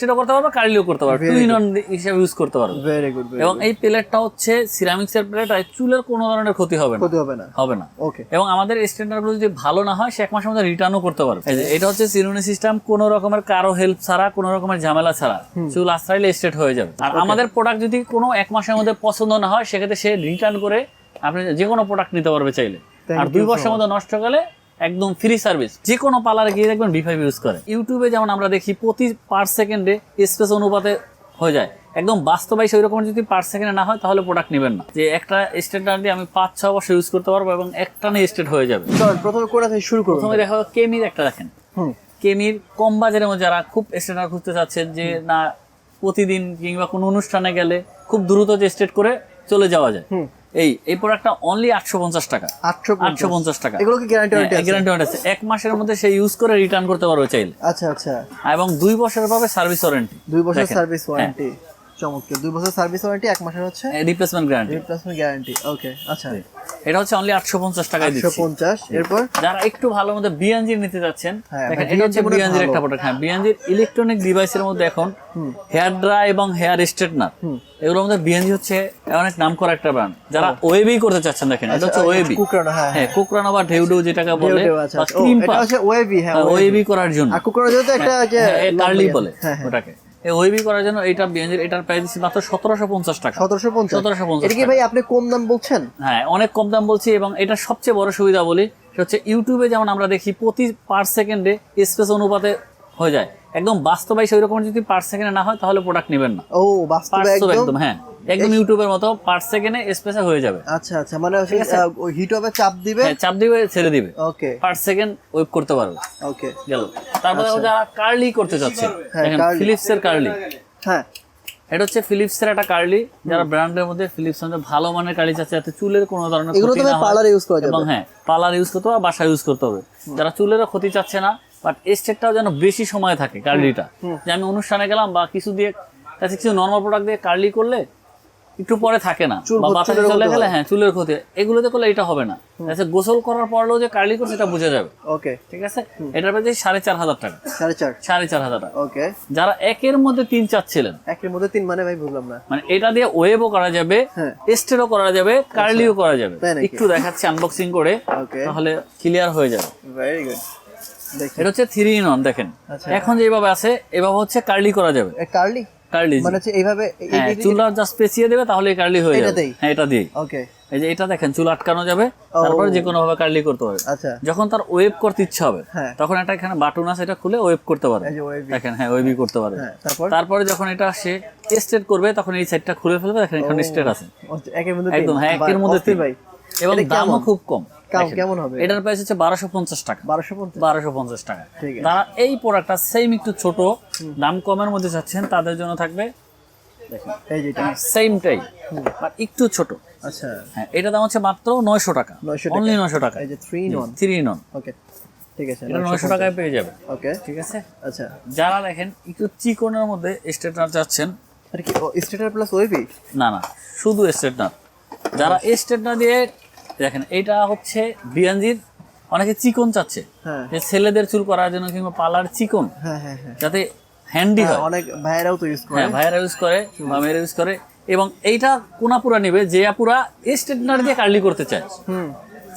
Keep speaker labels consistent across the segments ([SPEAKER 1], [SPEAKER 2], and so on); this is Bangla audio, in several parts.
[SPEAKER 1] সেটা করতে পারবে, কার্লিও করতে পারবে, টু ইন ওয়ান হিসেবে ইউজ করতে পারবে।
[SPEAKER 2] Very good.
[SPEAKER 1] এবং এই প্লেটটা হচ্ছে সিরামিক্স এর প্লেট, আর চুলের কোনো ধরনের ক্ষতি হবে না।
[SPEAKER 2] ওকে।
[SPEAKER 1] এবং আমাদের স্ট্যান্ডার্ড গুলো যদি ভালো না হয় সে এক মাসের মধ্যে রিটার্নও করতে পারবে। এটা হচ্ছে চিরুনি সিস্টেম, কোনো রকমের কারো হেল্প ছাড়া, কোনো রকমের ঝামেলা ছাড়া চুল আশ্রাইলে স্ট্রেট হয়ে যাবে। আর আমাদের প্রোডাক্ট যদি কোনো এক মাসের মধ্যে পছন্দ না হয় সেক্ষেত্রে সে রিটার্ন করে আপনি যে কোনো প্রোডাক্ট নিতে পারবে চাইলে। আর 2 বছরের মধ্যে নষ্ট গেলে একদম ফ্রি সার্ভিস। যে কোনো পার্লারে গিয়ে দেখবেন V5 ইউজ করে। ইউটিউবে যেমন আমরা দেখি প্রতি পার সেকেন্ডে স্পেস অনুপাতে হয়ে যায়, একদম বাস্তবাই সেই রকম যদি পার সেকেন্ডে না হয় তাহলে প্রোডাক্ট নেবেন না। যে একটা স্ট্যান্ডার্ড দিয়ে আমি 5-6 বছর ইউজ করতে পারবো এবং একটা নিয়ে স্টেট হয়ে যাবে।
[SPEAKER 2] প্রথমে কোথা থেকে শুরু করব?
[SPEAKER 1] প্রথমে দেখা কেমির একটা দেখেন, কেমির কম বাজারের মধ্যে যারা খুব স্ট্যান্ডার্ড খুঁজতে চাচ্ছেন, যে না প্রতিদিন কিংবা কোনো অনুষ্ঠানে গেলে খুব দ্রুত যে স্টেট করে চলে যাওয়া যায়, এই প্রোডাক্টটা অনলি 850 টাকা। 850 টাকা।
[SPEAKER 2] এগুলো কি গ্যারান্টি আছে?
[SPEAKER 1] গ্যারান্টি আছে, এক মাসের মধ্যে সে ইউজ করে রিটার্ন করতে পারবে চাইলে।
[SPEAKER 2] আচ্ছা।
[SPEAKER 1] এবং 2 বছরের পাবে সার্ভিস ওয়ারেন্টি।
[SPEAKER 2] 2 বছর সার্ভিস ওয়ারেন্টি, চমৎকার। 2 বছর সার্ভিস ওয়ারেন্টি, এক মাসের হচ্ছে
[SPEAKER 1] রিপ্লেসমেন্ট
[SPEAKER 2] গ্যারান্টি। ওকে, আচ্ছা।
[SPEAKER 1] এটা হচ্ছে অনলি 850 টাকায় দিচ্ছি।
[SPEAKER 2] 850। এরপর
[SPEAKER 1] যারা একটু ভালো মধ্যে বিএনজি নিতে যাচ্ছেন, দেখেন এটা হচ্ছে বিএনজির একটা প্রোডাক্ট। হ্যাঁ, বিএনজির ইলেকট্রনিক ডিভাইসের মধ্যে এখন হেয়ার ড্রাই এবং হেয়ার স্ট্রেটনার, এগুলোর মধ্যে বিএনজি হচ্ছে অনেক নামকরা একটা ব্র্যান্ড। যারা ওয়েবি করতে চাচ্ছেন, দেখেন এটা হচ্ছে ওয়েবি, কুকরানো বা ঢেউডু যেটাকে বলে, বা ক্রিম পা, ওয়েবি করার জন্য।
[SPEAKER 2] আর কুকরানো যেটা একটা
[SPEAKER 1] কার্লি বলে ওটাকে, ওয়েবি করার জন্য এটা বিএনজির, এটার প্রাইস দিচ্ছি মাত্র 1750 টাকা।
[SPEAKER 2] 1750। এটা কি ভাই আপনি কম দাম বলছেন?
[SPEAKER 1] হ্যাঁ, অনেক কম দাম বলছি। এবং এটা সবচেয়ে বড় সুবিধা বলি, সেটা হচ্ছে ইউটিউবে যেমন আমরা দেখি প্রতি পার সেকেন্ডে স্পেস অনুপাতে হয়ে যায়, একদম বাস্তবাই সেই রকম যদি পার সেকেন্ডে না হয় তাহলে প্রোডাক্ট নেবেন না।
[SPEAKER 2] ও, বাস্তবে একদম।
[SPEAKER 1] হ্যাঁ, একদম ইউটিউবের মতো পার সেকেন্ডে স্পেসে হয়ে যাবে।
[SPEAKER 2] আচ্ছা, মানে হিট হবে, চাপ দিবে, ছেড়ে দিবে। ওকে,
[SPEAKER 1] পার সেকেন্ড ওয়েব করতে পারবে।
[SPEAKER 2] ওকে,
[SPEAKER 1] গেল। তারপরে যারা কার্লি করতে যাচ্ছে, দেখেন ফিলিপস এর কার্লি।
[SPEAKER 2] হ্যাঁ,
[SPEAKER 1] এটা হচ্ছে ফিলিপস এর একটা কার্লি, যারা ব্র্যান্ডের মধ্যে ফিলিপস এর ভালো মানের কার্লি চাচ্ছে, যাতে চুলের কোনো ধরনের ক্ষতি না হয়।
[SPEAKER 2] পার্লারে ইউজ করা যাবে।
[SPEAKER 1] এবং হ্যাঁ, পার্লার ইউজ করতে হবে, বাসায় ইউজ করতে হবে। যারা চুলেরও ক্ষতি চাচ্ছে না, বাট স্টেটটাও যেন বেশি সময় থাকে কার্লিটা, যে আমি অনুষ্ঠানে গেলাম বা কিছু দিয়ে কিছু নর্মাল প্রোডাক্ট দিয়ে কার্লি করলে একটু পরে থাকে না, বা বাতাসে চলে গেলে হ্যাঁ চুলের ক্ষতি, এগুলোতে করলে এটা হবে না। গোসল করার পরও যে কার্লি করছে এটা বোঝা যাবে।
[SPEAKER 2] ওকে,
[SPEAKER 1] ঠিক আছে। এটার প্রাইস 4500 টাকা। 4500 টাকা।
[SPEAKER 2] ওকে।
[SPEAKER 1] যারা একের মধ্যে 3 চাচ্ছিলেন,
[SPEAKER 2] একের মধ্যে 3 মানে ভাই বুঝলাম না।
[SPEAKER 1] মানে এটা দিয়ে ওয়েবও করা যাবে, স্টেটও করা যাবে, কার্লিও করা যাবে। একটু দেখাচ্ছি আনবক্সিং করে, তাহলে ক্লিয়ার হয়ে যাবে।
[SPEAKER 2] Very good.
[SPEAKER 1] এটা হচ্ছে 3 in 1। দেখেন এখন যেভাবে আছে এভাবে হচ্ছে কার্লি করা যাবে। কার্লি মানে হচ্ছে এইভাবে চুলটা জাস্ট পেঁচিয়ে দেবে, তাহলে কার্লি হয়ে যাবে। হ্যাঁ, এটা দিয়ে। ওকে। এই যে এটা দেখেন চুল আটকানো যাবে, তারপরে যে কোনো ভাবে কার্লি করতে পারবে। আচ্ছা, যখন তার ওয়েব করতে ইচ্ছা হবে তখন একটা এখানে বাটন আছে, এটা খুলে ওয়েব করতে পারবে। দেখেন, হ্যাঁ, ওয়েবই করতে পারবে। তারপরে যখন এটা সে স্ট্রেট করবে তখন এই সাইডটা খুলে ফেলবে, দেখেন এখানে স্ট্রেট আছে একদম। হ্যাঁ, একের মধ্যে 3 ভাই। এবং দামও খুব কম। কেমন হবে? এটার প্রাইস হচ্ছে 1250 টাকা। 1250 টাকা। তারা এই প্রোডাক্টটা সেম একটু ছোট দাম কমের মধ্যে চাচ্ছেন, তাদের জন্য থাকবে দেখেন এই যেটা সেমটাই বাট একটু ছোট। আচ্ছা, হ্যাঁ, এটা দাম হচ্ছে মাত্র 900 টাকা। অনলি 900 টাকা। এই যে 3 in 1। ওকে, ঠিক আছে। এটা 900 টাকায় পেয়ে যাবে। ওকে, ঠিক আছে। আচ্ছা, যারা দেখেন একটু চিকনের মধ্যে স্ট্রেটনার চাচ্ছেন, আর কি স্ট্রেটনার প্লাস ওয়েভি না, শুধু স্ট্রেটনার। যারা স্ট্রেটনার দিয়ে দেখেন, এটা হচ্ছে বিএনজির, অনেকে চিকন চাচ্ছে, যে ছেলেদের চুল করার জন্য কিংবা পার্লার চিকন, যাতে হ্যান্ডি হয়। অনেক ভাইয়েরাও তো ইউজ করে। হ্যাঁ, ভাইয়েরা ইউজ করে বা মেয়েরা ইউজ করে। এবং এইটা কোনাপুরা নেবে যে আপুরা স্ট্রেটনার দিয়ে কার্লি করতে চায়।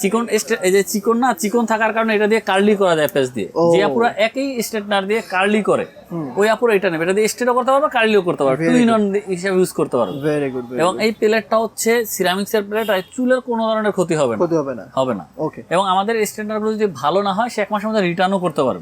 [SPEAKER 1] চিকন এই যে চিকন না, চিকন থাকার কারণে এটা দিয়ে কার্লি করা যায় পেজ দিয়ে। যে আপুরা একই স্ট্রেটনার দিয়ে কার্লি করে, ওই আপুরা এটা নেবে। এটা দিয়ে স্ট্রেটও করতে পারবে, কার্লিও করতে পারবে, টু ইন ওয়ান হিসেবে ইউজ করতে পারবে। Very good. এবং এই প্লেটটা হচ্ছে সিরামিক্স এর প্লেট, আর চুলের কোনো ধরনের ক্ষতি হবে না। ওকে। এবং আমাদের স্ট্যান্ডার্ড গুলো যদি ভালো না হয় সে এক মাসের মধ্যে রিটার্নও করতে পারবে।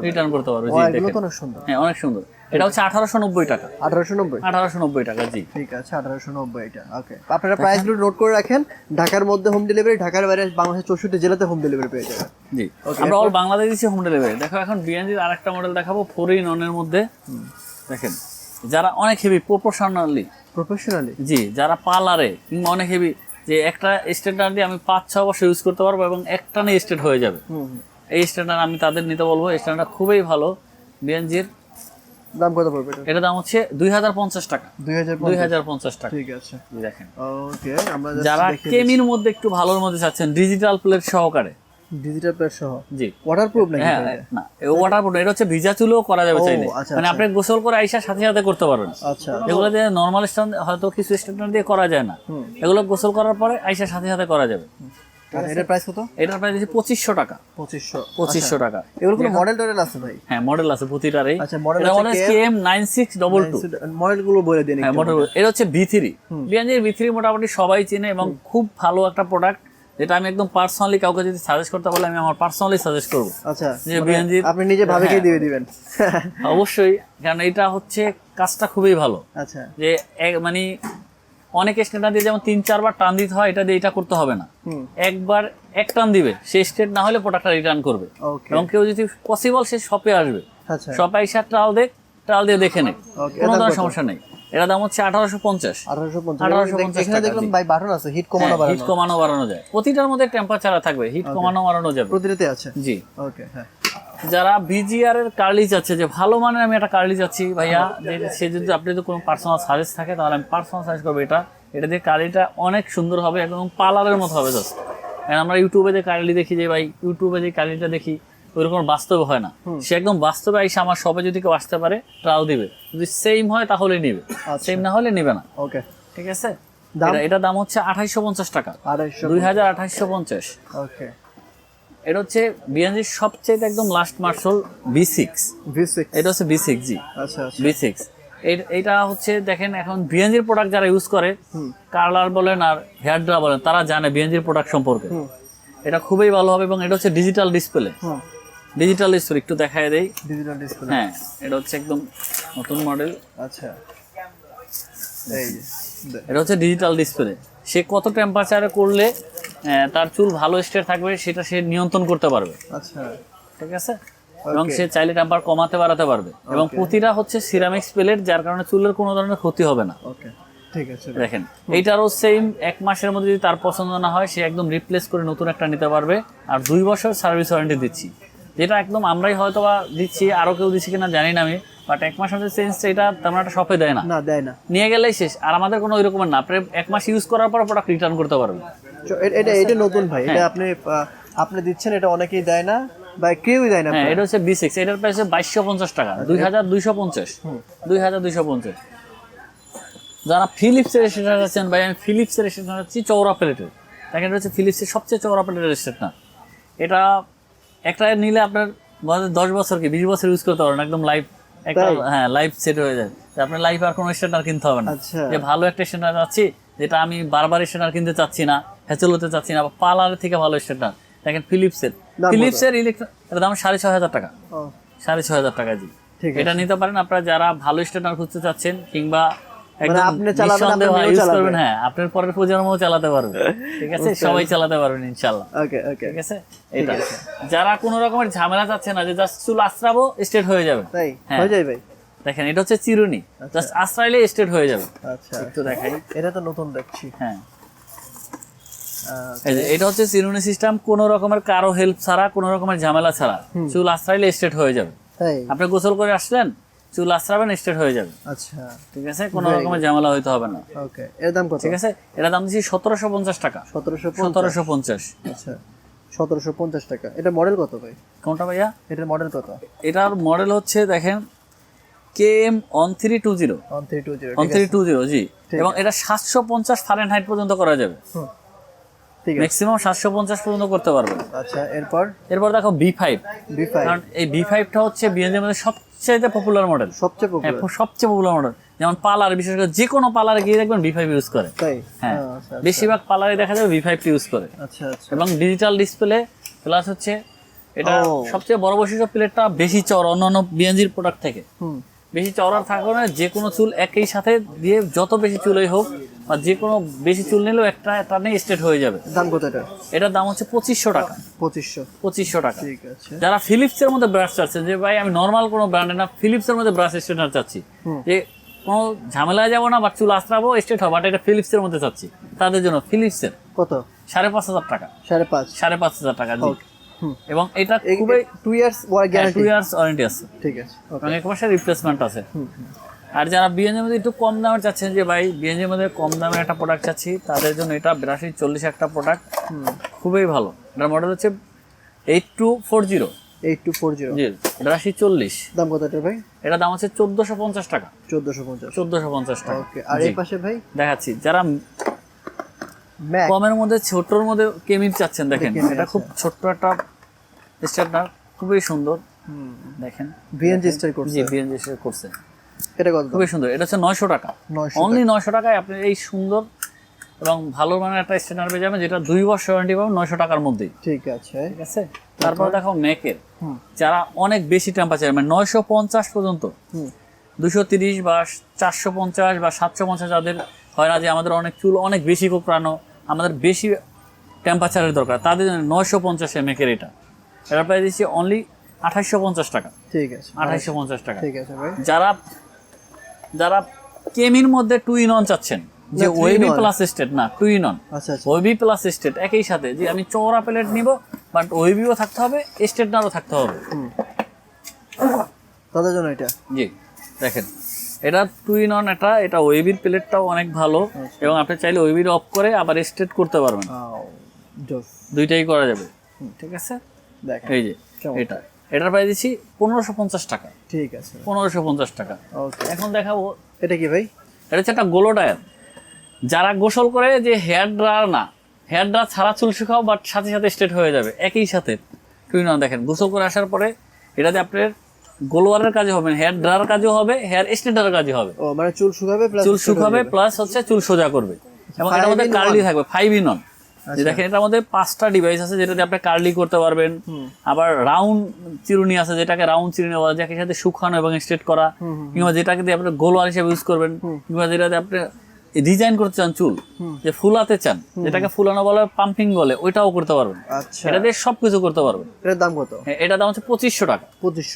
[SPEAKER 1] রিটার্ন করতে পারবে। জি, দেখেন অনেক সুন্দর। হ্যাঁ, অনেক সুন্দর। এটা হচ্ছে 1890 টাকা। 1890 টাকা। জি, ঠিক আছে, 1890 এটা। ওকে, আপনারা প্রাইসগুলো নোট করে রাখেন। ঢাকার মধ্যে হোম ডেলিভারি, ঢাকার বাইরে বাংলাদেশের 64 জেলাতে হোম ডেলিভারি পেয়ে যাবেন। জি, আমরা অল বাংলাদেশে দিচ্ছি হোম ডেলিভারি। দেখো, এখন বিএনজির আরেকটা মডেল দেখাবো 4 in 1 এর মধ্যে। দেখেন, যারা অনেক হেভি প্রফেশনালি, জি, যারা পার্লারে কিংবা অনেক হেভি, যে একটা স্ট্যান্ডার্ড দিয়ে আমি 5-6 বছর ইউজ করতে পারবো এবং একটা নিয়ে স্ট্রেট হয়ে যাবে, এই স্ট্যান্ডার্ড আমি তাদের নিতে বলবো। স্ট্যান্ডার্ড খুবই ভালো। বিএনজির দাম কত পড়বে? এটা দাম হচ্ছে 2050 টাকা। 2050 টাকা। ঠিক আছে, দেখেন। ওকে, আমরা যারা কেমির মধ্যে একটু ভালোর মধ্যে চাচ্ছেন, ডিজিটাল প্লেট সহকারে,
[SPEAKER 2] ডিজিটাল প্লেট সহ।
[SPEAKER 1] জি।
[SPEAKER 2] ওয়াটারপ্রুফ নাকি?
[SPEAKER 1] হ্যাঁ না, ওয়াটারপ্রুফ এটা হচ্ছে ভিজা চুলও করা যাবে চাইলে, মানে আপনি গোসল করে আইসা সাথে সাথে করতে পারবেন।
[SPEAKER 2] আচ্ছা,
[SPEAKER 1] এগুলো দিয়ে নরমাল স্ট্যান্ড হয়তো কিছু স্ট্যান্ডার্ড দিয়ে করা যায় না, এগুলো গোসল করার পরে আইসা সাথে সাথে করা যাবে।
[SPEAKER 2] আর এটার প্রাইস কত?
[SPEAKER 1] এটার প্রাইস হচ্ছে 2500 টাকা।
[SPEAKER 2] 2500
[SPEAKER 1] টাকা।
[SPEAKER 2] এগুলো কোনো মডেল টডেল আছে ভাই?
[SPEAKER 1] হ্যাঁ মডেল আছে প্রতিটারই।
[SPEAKER 2] আচ্ছা, মডেল
[SPEAKER 1] আছে KM9622।
[SPEAKER 2] মডেল গুলো বলে দিন।
[SPEAKER 1] হ্যাঁ মডেল, এটা হচ্ছে B3। বিয়ানজির B3 মোটামুটি সবাই চেনে এবং খুব ভালো একটা প্রোডাক্ট, যেটা আমি একদম পার্সোনালি কাউকে যদি সাজেস্ট করতে বলে আমি আমার পার্সোনালি সাজেস্ট করব।
[SPEAKER 2] আচ্ছা,
[SPEAKER 1] যে বিয়ানজির
[SPEAKER 2] আপনি নিজে ভাবেই দিয়ে দিবেন?
[SPEAKER 1] অবশ্যই, কারণ এটা হচ্ছে কাজটা খুবই ভালো।
[SPEAKER 2] আচ্ছা,
[SPEAKER 1] যে মানে অনেক স্ট্যান্ডার্ড দিয়ে যেমন 3-4 বার টান দিতে হয়, এটা দিয়ে এটা করতে হবে না, একবার এক টান দিবে, সে স্টেট না হলে প্রোডাক্টটা রিটার্ন করবে। এবং কেউ যদি পসিবল সে শপে আসবে, শপে এসে ট্রায়াল দিয়ে দেখে নেয়, কোনো ধরনের সমস্যা নেই। এটার দাম হচ্ছে 1850
[SPEAKER 2] এখানে দেখলাম ভাই বাটন আছে, হিট কমানো
[SPEAKER 1] বাড়ানো যায়, প্রতিটার মধ্যে টেম্পারেচার থাকবে, হিট কমানো বাড়ানো যাবে,
[SPEAKER 2] প্রতিটাতে আছে।
[SPEAKER 1] জি।
[SPEAKER 2] ওকে, হ্যাঁ।
[SPEAKER 1] যারা বিজিআর এর কার্লি চাচ্ছে, যে ভালো মানের আমি একটা কার্লি চাচ্ছি ভাইয়া, সে যদি আপনি যদি কোনো পার্সোনাল সাজেস্ট থাকে তাহলে আমি পার্সোনাল সাজেস্ট করবো এটা দিয়ে কার্লিটা অনেক সুন্দর হবে, একদম পার্লারের মতো হবে জাস্ট। কারণ আমরা ইউটিউবে যে কার্লি দেখি, যে ভাই ইউটিউবে যে কার্লিটা দেখি ওইরকম বাস্তবে হয় না, সে একদম বাস্তবে এসে আমার শপে যদি কেউ আসতে পারে ট্রায়াল দিবে, যদি সেম হয় তাহলে নিবে, সেম না হলে নিবে না।
[SPEAKER 2] ওকে,
[SPEAKER 1] ঠিক আছে। এটা দাম হচ্ছে 2850 টাকা, 2850।
[SPEAKER 2] ওকে।
[SPEAKER 1] এটা হচ্ছে বিএনজির সবচেয়ে একদম লাস্ট মার্শাল V6। এটা হচ্ছে V6। জি,
[SPEAKER 2] আচ্ছা,
[SPEAKER 1] V6। এটা হচ্ছে দেখেন, এখন বিএনজির প্রোডাক্ট যারা ইউজ করে, কার্লার বলেন আর হেয়ার ড্রা বলেন, তারা জানে বিএনজির প্রোডাক্ট সম্পর্কে। এটা খুবই ভালো হবে এবং এটা হচ্ছে ডিজিটাল ডিসপ্লে। একটু দেখায় দেই।
[SPEAKER 2] ডিজিটাল ডিসপ্লে,
[SPEAKER 1] হ্যাঁ, এটা হচ্ছে একদম নতুন মডেল।
[SPEAKER 2] আচ্ছা,
[SPEAKER 1] এটা হচ্ছে ডিজিটাল ডিসপ্লে। সে কত টেম্পারেচারে করলে তার চুল ভালো স্টেট থাকবে সেটা সে নিয়ন্ত্রণ করতে পারবে।
[SPEAKER 2] আচ্ছা,
[SPEAKER 1] ঠিক আছে। এবং সে চাইলে টেম্পার কমাতে বাড়াতে পারবে, এবং প্রতিটা হচ্ছে সিরামিক্স প্লেট, যার কারণে চুলের কোনো ধরনের ক্ষতি হবে না।
[SPEAKER 2] ওকে, ঠিক আছে।
[SPEAKER 1] দেখেন এইটারও সেম, 1 মাসের মধ্যে যদি তার পছন্দ না হয় সে একদম রিপ্লেস করে নতুন একটা নিতে পারবে। আর 2 বছর সার্ভিস ওয়ারেন্টি দিচ্ছি, যেটা একদম আমরাই হয়তো বা দিচ্ছি, আরো কেউ দিচ্ছি কিনা জানি না আমি, বাট 1 মাসের মধ্যে চেঞ্জ এটা তেমন একটা শপে দেয় না, নিয়ে গেলেই শেষ। আর আমাদের কোনো ওই রকম না, আপনি 1 মাস ইউজ করার পর প্রোডাক্ট রিটার্ন করতে পারবেন।
[SPEAKER 2] এটা নতুন ভাই, এটা আপনি দিচ্ছেন, এটা অনেকেই দেয় না বা কেউই দেয় না।
[SPEAKER 1] হ্যাঁ, এটা হচ্ছে B6, এটার প্রাইস 2250 টাকা, 2250। যারা ফিলিপসের স্টেশনার আছেন ভাই, আমি ফিলিপসের স্টেশনার আছি চওড়া প্লেটের, দেখেন এটা হচ্ছে ফিলিপসের সবচেয়ে চওড়া প্লেটের স্টেশনার। এটা একটা নিলে আপনার 10 বছর কি 20 বছর ইউজ করতে পারেন, একদম লাইফ একটা, হ্যাঁ লাইফ সেট হয়ে যায়। আপনার লাইফ আর কোনো স্টেশনার কিনতে হবে না। যে ভালো একটা স্টেশনার চাচ্ছি, যেটা আমি বারবার স্টেশনার কিনতে চাচ্ছি না, হ্যাচেল হতে চাচ্ছি না, পার্লারের থেকে ভালো স্টেশনার, দেখেন ফিলিপসের এটার দাম 6500 টাকা, 6500 টাকা। জি, এটা নিতে পারেন আপনারা যারা ভালো স্টেশনার খুঁজতে চাচ্ছেন, কিংবা আপনার পরের প্রজন্মও চালাতে পারবে। ঠিক আছে, সবাই চালাতে পারবেন ইনশাআল্লাহ। ঠিক আছে। এটা যারা কোনো রকমের ঝামেলা চাচ্ছে না, যে জাস্ট চুল আশ্রাবো স্ট্রেট হয়ে যাবে, দেখেন এটা হচ্ছে চিরুনি, জাস্ট আশ্রাইলে স্ট্রেট হয়ে যাবে।
[SPEAKER 2] আচ্ছা,
[SPEAKER 1] একটু দেখাই,
[SPEAKER 2] এটা তো নতুন দেখছি।
[SPEAKER 1] হ্যাঁ, এটা হচ্ছে চিরুনি সিস্টেম, কোনো রকমের কারো হেল্প ছাড়া, কোনো রকমের ঝামেলা ছাড়া চুল আশ্রাইলে স্ট্রেট হয়ে যাবে। আপনি গোসল করে আসলেন, চুল আশ্রাবেন স্ট্রেট হয়ে যাবে।
[SPEAKER 2] আচ্ছা,
[SPEAKER 1] ঠিক আছে, কোনো রকমের ঝামেলা হইতে হবে না।
[SPEAKER 2] ওকে, এর দাম কত?
[SPEAKER 1] ঠিক আছে, এর দাম দিচ্ছি 1750 টাকা। 1750।
[SPEAKER 2] আচ্ছা, 1750 টাকা। এটা মডেল কত ভাই?
[SPEAKER 1] কোনটা ভাইয়া?
[SPEAKER 2] এটার মডেল কত?
[SPEAKER 1] এটার মডেল হচ্ছে দেখেন KM1320। জি, এবং এটা 750 ফারেনহাইট পর্যন্ত করা যাবে, ম্যাক্সিমাম 750 পর্যন্ত করতে পারবে।
[SPEAKER 2] আচ্ছা, এরপর
[SPEAKER 1] দেখো B5। কারণ এই B5টা হচ্ছে বিএনজির মধ্যে সবচেয়ে পপুলার মডেল, সবচেয়ে পপুলার মডেল। যেমন পার্লার, বিশেষ করে যে কোনো পার্লারে গিয়ে দেখবেন B5 ইউজ করে। হ্যাঁ, বেশিরভাগ পার্লারে দেখা যাবে B5 ইউজ করে।
[SPEAKER 2] আচ্ছা,
[SPEAKER 1] এবং ডিজিটাল ডিসপ্লে প্লাস হচ্ছে এটা সবচেয়ে বড় বৈশিষ্ট্য, প্লেটটা বেশি চওড়া অন্যান্য বিএনজির প্রোডাক্ট থেকে। বেশি চওড়ার কারণে যে কোনো চুল একই সাথে দিয়ে, যত বেশি চুলই হোক বা যে কোনো বেশি চুল নিলেও একটা নিয়ে স্ট্রেট হয়ে যাবে।
[SPEAKER 2] দাম কত এটা?
[SPEAKER 1] এটার দাম হচ্ছে 2500 টাকা। 2500 টাকা।
[SPEAKER 2] ঠিক আছে।
[SPEAKER 1] যারা ফিলিপসের মধ্যে ব্রাশ চাচ্ছে, যে ভাই আমি নর্মাল কোনো ব্র্যান্ডে না, ফিলিপসের মধ্যে ব্রাশ স্ট্রেটনার চাচ্ছি, যে কোনো ঝামেলায় যাবো না বা চুল আশ্রাবো স্ট্রেট হবে, বাট এটা ফিলিপসের মধ্যে চাচ্ছি, তাদের জন্য ফিলিপসের
[SPEAKER 2] কত?
[SPEAKER 1] 5500 টাকা।
[SPEAKER 2] 5500
[SPEAKER 1] টাকা। জি, এবং এটা খুবই
[SPEAKER 2] 2 ইয়ার্স
[SPEAKER 1] ওয়ারেন্টি আছে।
[SPEAKER 2] ঠিক আছে,
[SPEAKER 1] এবং 1 মাসের রিপ্লেসমেন্ট আছে। আর যারা বিএনজির মধ্যে একটু কম দামের চাচ্ছেন, যে ভাই বিএনজির মধ্যে কম দামের একটা প্রোডাক্ট চাচ্ছি, তাদের জন্য এটা 8240 একটা প্রোডাক্ট, খুবই ভালো। এটার মডেল হচ্ছে 8240
[SPEAKER 2] 8240
[SPEAKER 1] জি রাশি 40
[SPEAKER 2] দাম কত এটা ভাই?
[SPEAKER 1] এটা দাম হচ্ছে 1450 টাকা।
[SPEAKER 2] 1450
[SPEAKER 1] টাকা।
[SPEAKER 2] ওকে। আর এই পাশে ভাই
[SPEAKER 1] দেখাচ্ছি, যারা কমের মধ্যে ছোটর মধ্যে কেমির চাচ্ছেন, দেখেন এটা খুব ছোট্ট একটা স্টার্টার, খুবই সুন্দর। দেখেন
[SPEAKER 2] বিএনজি স্টার করছে।
[SPEAKER 1] জি বিএনজি স্টার করছে।
[SPEAKER 2] এটা কত?
[SPEAKER 1] খুবই সুন্দর। এটা হচ্ছে 900 টাকা, অনলি 900 টাকায় আপনি এই সুন্দর এবং ভালো মানের একটা স্টার্টার পেয়ে যাবেন, যেটা 2 বছর ওয়ারেন্টি পাবেন 900 টাকার মধ্যেই।
[SPEAKER 2] ঠিক আছে।
[SPEAKER 1] তারপর দেখো ম্যাকের, যারা অনেক বেশি টেম্পারেচার মানে 950 পর্যন্ত, 230 বা 450 বা 750, যাদের হয় না যে আমাদের অনেক চুল অনেক বেশি কোঁকড়ানো, আমাদের বেশি টেম্পারেচারের দরকার, তাদের জন্য 950 ম্যাকের এটা প্রাইস দিচ্ছি অনলি 2850 টাকা।
[SPEAKER 2] ঠিক আছে,
[SPEAKER 1] 2850 টাকা।
[SPEAKER 2] ঠিক আছে ভাই।
[SPEAKER 1] যারা কেমির মধ্যে 2 in 1 চাচ্ছেন, যে ওয়েবি প্লাস স্টেট না 2 in 1, ওয়েবি প্লাস স্টেট একই সাথে, যে আমি চওড়া প্লেট নিব বাট ওয়েবিও থাকতে হবে, স্টেটনারও থাকতে হবে,
[SPEAKER 2] তাদের জন্য এটা।
[SPEAKER 1] জি দেখেন এটা 2 in 1, এটা ওয়েবির প্লেটটাও অনেক ভালো, এবং আপনি চাইলে ওয়েবির অফ করে আবার স্ট্রেট করতে পারবেন, দুইটাই করা যাবে। ঠিক আছে, দেখেন এই যে এটার প্রাইস দিচ্ছি 1550 টাকা।
[SPEAKER 2] ঠিক আছে,
[SPEAKER 1] 1550 টাকা। ওকে, এখন দেখাবো
[SPEAKER 2] এটা কি ভাই?
[SPEAKER 1] এটা হচ্ছে একটা গোলো ডায়ার। যারা গোসল করে যে হেয়ার ড্রায়ার না, হেয়ার ড্রায়ার ছাড়া চুল শুকাও বাট সাথে সাথে স্ট্রেট হয়ে যাবে একই সাথে 2 in 1। দেখেন গোসল করে আসার পরে এটাতে আপনার গোলোয়ারের কাজে হবে, হেয়ার ড্রায়ার কাজে হবে, হেয়ার স্ট্রেটারের কাজে হবে।
[SPEAKER 2] ও মানে চুল শুকাবে
[SPEAKER 1] প্লাস হচ্ছে চুল সোজা করবে, এবং এটার মধ্যে কার্লি থাকবে 5 in 1। যে দেখেন এটার মধ্যে 5টা ডিভাইস আছে, যেটাতে আপনি কার্লি করতে পারবেন, আবার রাউন্ড চিরুনি আছে, যেটাকে রাউন্ড চিরুনি বলা যায়, সাথে শুকানো এবং স্ট্রেট করা, কিংবা যেটাকে দিয়ে আপনি গোলোয়ার হিসেবে ইউজ করবেন, কিংবা যেটাতে আপনি ডিজাইন করতে চান চুল, যে ফুলাতে চান, যেটাকে ফুলানো বলে, পাম্পিং বলে, ওইটাও করতে পারবেন। এটা দিয়ে সবকিছু করতে পারবেন।
[SPEAKER 2] এটার দাম কত?
[SPEAKER 1] এটার দাম হচ্ছে 2500 টাকা।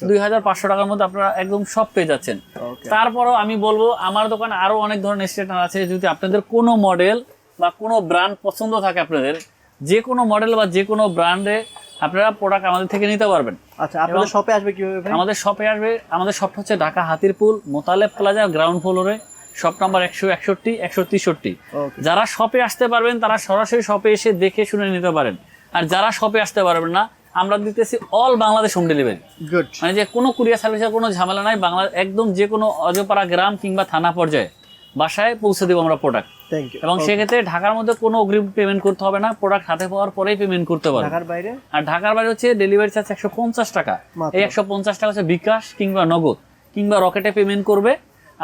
[SPEAKER 1] 2500 টাকার মধ্যে আপনারা একদম সব পেয়ে যাচ্ছেন। তারপরও আমি বলবো আমার দোকানে আরো অনেক ধরনের স্ট্রেটনার আছে, যদি আপনাদের কোনো মডেল বা কোনো ব্র্যান্ড পছন্দ থাকে, আপনাদের যে কোনো মডেল বা যে কোনো ব্র্যান্ডে আপনারা প্রোডাক্ট আমাদের থেকে নিতে পারবেন।
[SPEAKER 2] আচ্ছা, আপনাদের শপে আসবে কিভাবে ভাই?
[SPEAKER 1] আমাদের শপে আসবে, আমাদের শপ হচ্ছে ঢাকা হাতিরপুল মোতালেব প্লাজা গ্রাউন্ড ফ্লোরে, শপ নাম্বার 161 163। যারা শপে আসতে পারবেন তারা সরাসরি শপে এসে দেখে শুনে নিতে পারেন, আর যারা শপে আসতে পারবেন না, আমরা দিতেছি অল বাংলাদেশ হোম ডেলিভারি। মানে যে কোনো কুরিয়ার সার্ভিসের কোনো ঝামেলা নাই, বাংলা একদম যে কোনো অজপাড়া গ্রাম কিংবা থানা পর্যায়ে বাসায় পৌঁছে দেবো আমরা প্রোডাক্ট। এবং সেক্ষেত্রে ঢাকার মধ্যে কোনো অগ্রিম পেমেন্ট করতে হবে না, প্রোডাক্ট হাতে পাওয়ার পরেই পেমেন্ট করতে পারবে। আর ঢাকার বাইরে হচ্ছে ডেলিভারি চার্জ 150 টাকা। এই 150 টাকা হচ্ছে বিকাশ কিংবা নগদ কিংবা রকেটে পেমেন্ট করবে,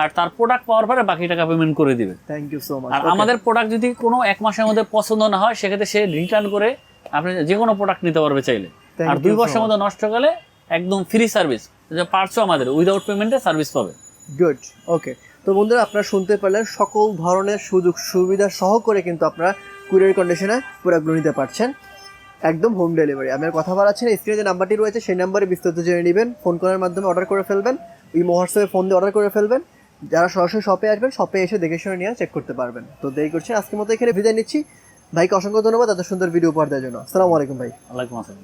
[SPEAKER 1] আর তার প্রোডাক্ট পাওয়ার পরে বাকি টাকা পেমেন্ট করে দিবে।
[SPEAKER 2] Thank you so much.
[SPEAKER 1] আর আমাদের প্রোডাক্ট যদি কোনো 1 মাসের মধ্যে পছন্দ না হয়, সেক্ষেত্রে সে রিটার্ন করে আপনি যে কোনো প্রোডাক্ট নিতে পারবে চাইলে। আর 2 বছরের মধ্যে নষ্ট গেলে একদম ফ্রি সার্ভিস, যে পার্টসও আমাদের উইদাউট পেমেন্টে সার্ভিস পাবে।
[SPEAKER 2] গুড, ওকে। তো বন্ধুরা, আপনারা শুনতে পারলেন, সকল ধরনের সুযোগ সুবিধা সহ করে কিন্তু আপনারা কুরিয়ার কন্ডিশনে প্রোডাক্টগুলো নিতে পারছেন, একদম হোম ডেলিভারি। আমার কথা বলাচ্ছেন, স্ক্রিনে যে নাম্বারটি রয়েছে সেই নাম্বারে বিস্তারিত জেনে নেবেন, ফোন করার মাধ্যমে অর্ডার করে ফেলবেন, IMO WhatsApp ফোন দিয়ে অর্ডার করে ফেলবেন। যারা সরাসরি শপে আসবেন, শপে এসে দেখে শুনে নিয়ে চেক করতে পারবেন। তো দেরি করছেন, আজকের মতো এখানে বিদায় নিচ্ছি। ভাইকে অসংখ্য ধন্যবাদ এত সুন্দর ভিডিও উপহার দেওয়ার জন্য। আসসালামু আলাইকুম ভাই।
[SPEAKER 1] ওয়ালাইকুম আসসালাম।